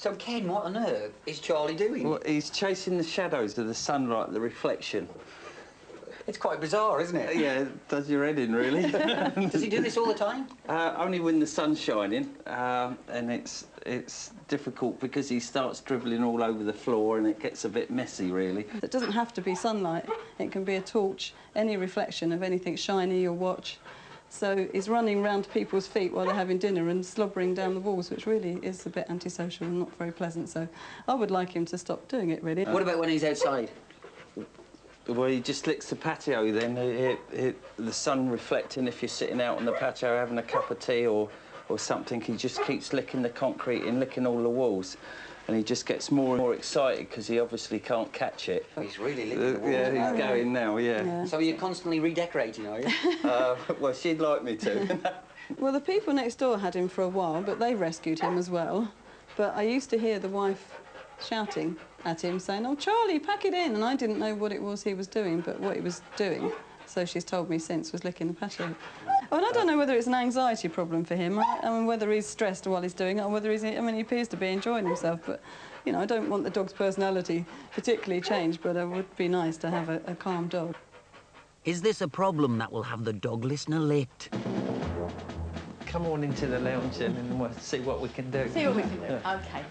So, Ken, what on earth is Charlie doing? Well, he's chasing the shadows of the sunlight, the reflection. It's quite bizarre, isn't it? Yeah, it does your head in, really. Does he do this all the time? Only when the sun's shining, and it's difficult because he starts dribbling all over the floor and it gets a bit messy, really. It doesn't have to be sunlight. It can be a torch, any reflection of anything shiny, your watch. So he's running round people's feet while they're having dinner and slobbering down the walls, which really is a bit antisocial and not very pleasant. So I would like him to stop doing it, really. What about when he's outside? Well, he just licks the patio then, the sun reflecting. If you're sitting out on the patio having a cup of tea or something, he just keeps licking the concrete and licking all the walls. And he just gets more and more excited because he obviously can't catch it. He's really licking the walls. Yeah, he's going now, yeah. So you're constantly redecorating, are you? Well, she'd like me to. Well, the people next door had him for a while, but they rescued him as well. But I used to hear the wife shouting at him, saying, "Oh, Charlie, pack it in." And I didn't know what it was he was doing, but what he was doing, so she's told me since, was licking the patio. Oh, and I don't know whether it's an anxiety problem for him. I mean, whether he's stressed while he's doing it, or whether he's... I mean, he appears to be enjoying himself, but, you know, I don't want the dog's personality particularly changed, but it would be nice to have a calm dog. Is this a problem that will have the dog listener lit? Come on into the lounge then and we'll see what we can do. See what we can do. OK.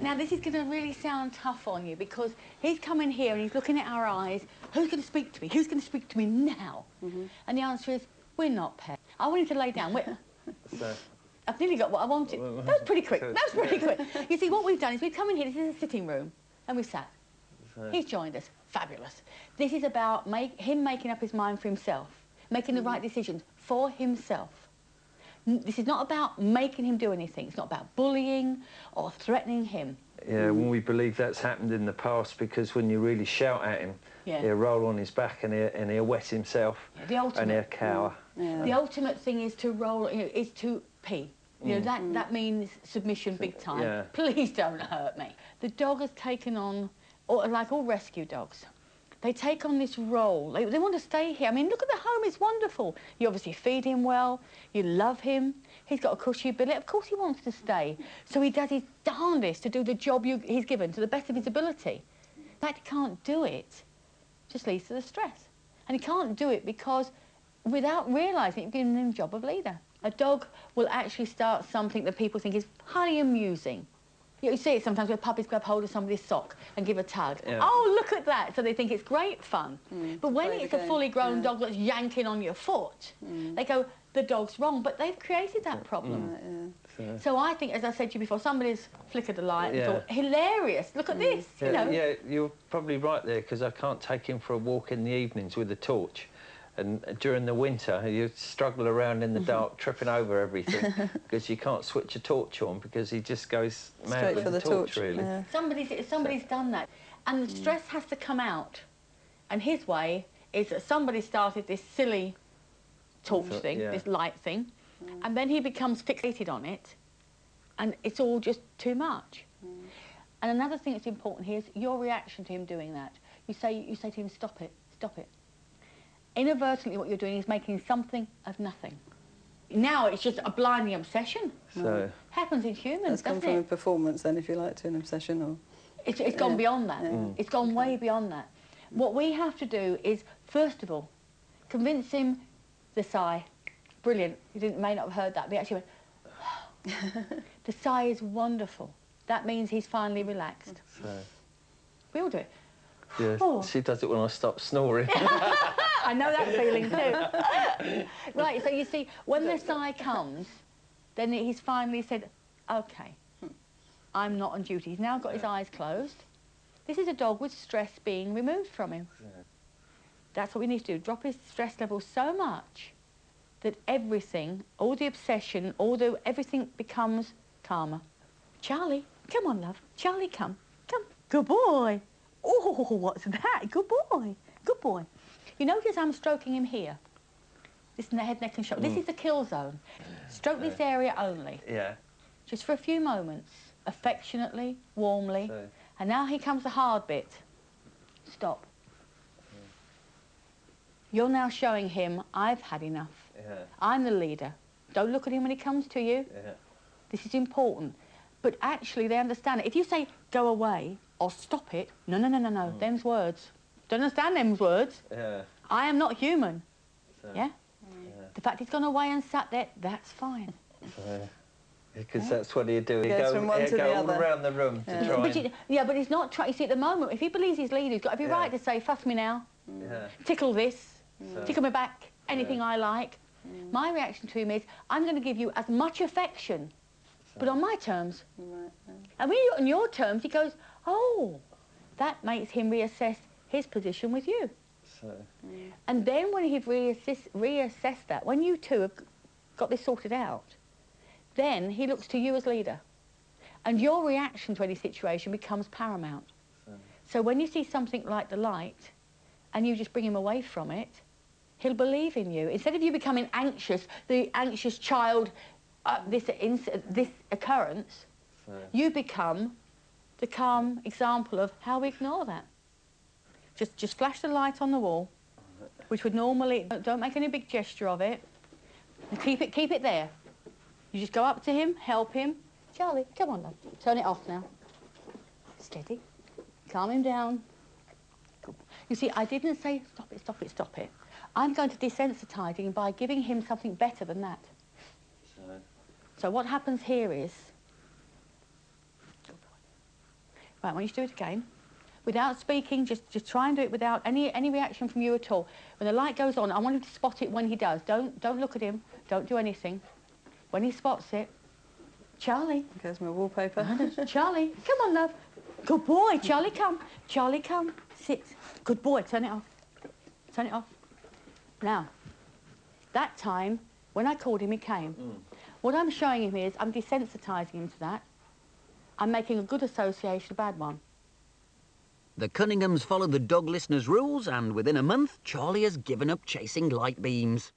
Now, this is going to really sound tough on you because he's coming here and he's looking at our eyes. Who's going to speak to me? Who's going to speak to me now? And the answer is, we're not pets. I wanted to lay down. So, I've nearly got what I wanted. That was pretty quick. That was pretty quick. You see, what we've done is we've come in here. This is a sitting room, and we've sat. He's joined us. Fabulous. This is about him making up his mind for himself, making the right decisions for himself. This is not about making him do anything. It's not about bullying or threatening him. Yeah, when we believe that's happened in the past, because when you really shout at him, he'll roll on his back and he'll wet himself, and he'll cower. The ultimate thing is to roll, is to pee. You know, that means submission big time. Please don't hurt me. The dog has taken on, like all rescue dogs, they take on this role. They want to stay here. I mean, look at the home. It's wonderful. You obviously feed him well. You love him. He's got a cushy billet. Of course he wants to stay. So he does his darndest to do the job he's given to the best of his ability. The fact he can't do it just leads to the stress. And he can't do it because, without realising it, you've given him the job of leader. A dog will actually start something that people think is highly amusing. You see it sometimes where puppies grab hold of somebody's sock and give a tug. Oh, look at that. So they think it's great fun. But when it's a fully grown dog that's yanking on your foot, they go, the dog's wrong. But they've created that problem. So I think, as I said to you before, somebody's flickered the light and thought, hilarious, look at this, you know. Yeah, you're probably right there, because I can't take him for a walk in the evenings with a torch. And during the winter, you struggle around in the dark, tripping over everything, because you can't switch a torch on, because he just goes mad with the torch, really. Yeah. Somebody's done that. And the stress has to come out. And his way is that somebody started this silly torch thing, this light thing, and then he becomes fixated on it, and it's all just too much. And another thing that's important here is your reaction to him doing that. You say to him, stop it, stop it. Inadvertently, what you're doing is making something of nothing. Now it's just a blinding obsession. So Happens in humans, It's gone from a performance, then, if you like, to an obsession, or... It's gone beyond that. It's gone way beyond that. What we have to do is, first of all, convince him the sigh. Brilliant. You may not have heard that, but he actually went... The sigh is wonderful. That means he's finally relaxed. We all do it. Yeah, she does it when I stop snoring. I know that feeling too. Right, so you see, when the sigh comes, then he's finally said, OK, I'm not on duty. He's now got his eyes closed. This is a dog with stress being removed from him. That's what we need to do, drop his stress level so much that everything, all the obsession, everything becomes calmer. Charlie, come on, love. Charlie, come. Come. Good boy. Oh, what's that? Good boy. Good boy. You notice I'm stroking him here. This is the head, neck and shoulder. This is the kill zone. Stroke this area only. Yeah. Just for a few moments, affectionately, warmly. And now here comes the hard bit. Stop. You're now showing him, I've had enough. I'm the leader. Don't look at him when he comes to you. This is important. But actually, they understand it. If you say, go away, or stop it, no, them's words. Don't understand them's words. Yeah. I am not human. So, Yeah? The fact he's gone away and sat there, that's fine. Because that's what he'd do. He'd Goes from one to the all other. around the room to try But he's not trying. You see, at the moment, if he believes he's leader, he's got every right to say, fuss me now, tickle this, tickle my back, anything I like. My reaction to him is, I'm going to give you as much affection, but on my terms. And when you do it on your terms, he goes, oh, that makes him reassess his position with you. And then when he've reassessed that, when you two have got this sorted out, then he looks to you as leader. And your reaction to any situation becomes paramount. So when you see something like the light and you just bring him away from it, he'll believe in you. Instead of you becoming anxious, the anxious child, this occurrence, you become the calm example of how we ignore that. Just flash the light on the wall, which would normally, don't make any big gesture of it. And keep it there. You just go up to him, help him. Charlie, come on, love. Turn it off now. Steady. Calm him down. You see, I didn't say stop it, stop it, stop it. I'm going to desensitise him by giving him something better than that. So what happens here is... Right, I want you to do it again. Without speaking, just try and do it without any reaction from you at all. When the light goes on, I want you to spot it when he does. Don't look at him. Don't do anything. When he spots it, Charlie. There's my wallpaper. Charlie, come on, love. Good boy, Charlie, come. Charlie, come. Sit. Good boy, turn it off. Turn it off. Now, that time, when I called him, he came. What I'm showing him is I'm desensitising him to that. I'm making a good association a bad one. The Cunninghams followed the dog listener's rules, and within a month, Charlie has given up chasing light beams.